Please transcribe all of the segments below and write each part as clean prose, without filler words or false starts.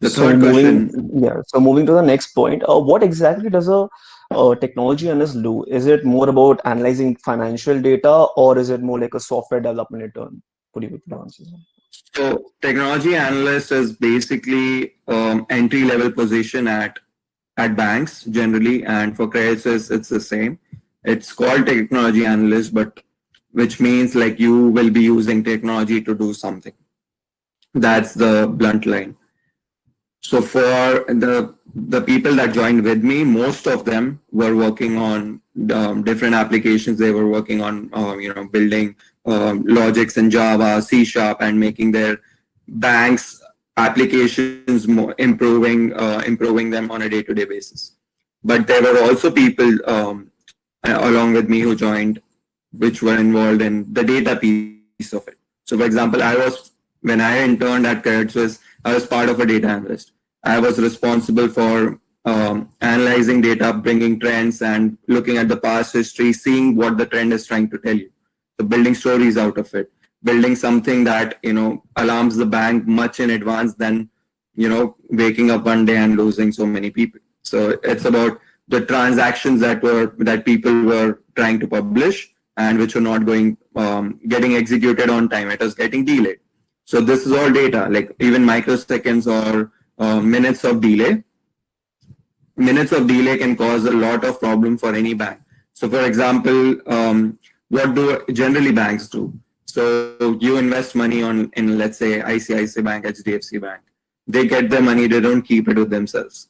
The So third moving, question. yeah. So moving to the next point, what exactly does a technology analyst do? Is it more about analyzing financial data, or is it more like a software development intern? Would you be able to answer that? So technology analyst is basically entry level position at banks generally, and for credit Suisse it's the same. It's called technology analyst, but which means like you will be using technology to do something. That's the blunt line. So for the people that joined with me, most of them were working on different applications. They were working on building logics in Java, C Sharp, and making their banks applications more improving them on a day-to-day basis. But there were also people along with me who joined, which were involved in the data piece of it. So, for example, when I interned at Credit Suisse, I was part of a data analyst. I was responsible for analyzing data, bringing trends, and looking at the past history, seeing what the trend is trying to tell you. So, building stories out of it, building something that alarms the bank much in advance than waking up one day and losing so many people. So it's about the transactions that people were trying to publish and which were not getting executed on time. It was getting delayed. So this is all data, like even microseconds or minutes of delay. Minutes of delay can cause a lot of problem for any bank. So for example, what do generally banks do? So you invest money in let's say ICICI Bank, HDFC Bank. They get their money, they don't keep it with themselves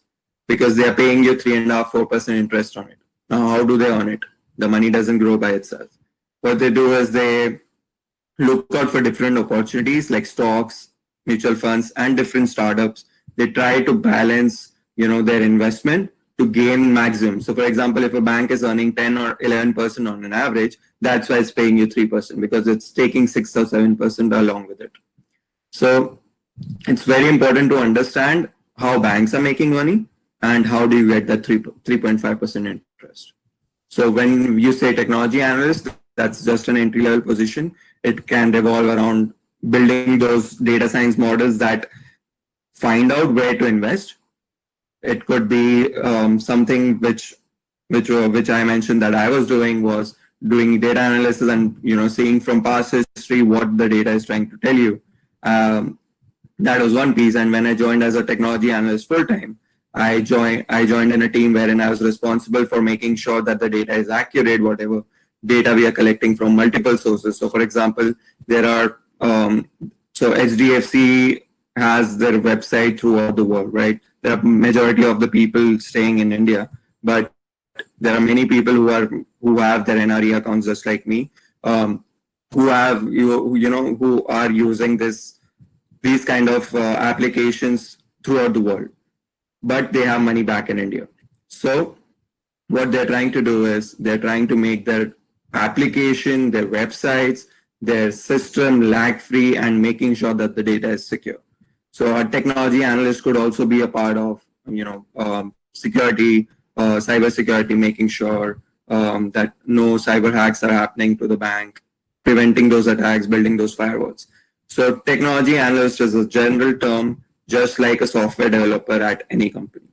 because they are paying you 3.5%, 4% interest on it. Now, how do they earn it? The money doesn't grow by itself. What they do is they look out for different opportunities like stocks, mutual funds, and different startups. They try to balance, their investment to gain maximum. So, for example, if a bank is earning 10 or 11% on an average, that's why it's paying you 3% because it's taking 6 or 7% along with it. So, it's very important to understand how banks are making money and how do you get that 3.5% interest. So when you say technology analyst, that's just an entry level position. It can revolve around building those data science models that find out where to invest. It could be something which I mentioned that I was doing was doing data analysis and seeing from past history what the data is trying to tell you. Um, that was one piece. And when I joined as a technology analyst full time, I joined in a team wherein I was responsible for making sure that the data is accurate, whatever data we are collecting from multiple sources. So, for example, there are HDFC has their website throughout the world, right? There are majority of the people staying in India, but there are many people who have their NRE accounts just like me, um, who have who are using these kind of applications throughout the world, but they have money back in India. So what they're trying to do is they're trying to make their application, their websites, their system lag free and making sure that the data is secure. So a technology analyst could also be a part of, security, cyber security, making sure that no cyber hacks are happening to the bank, preventing those attacks, building those firewalls. So technology analyst is a general term, just like a software developer at any company.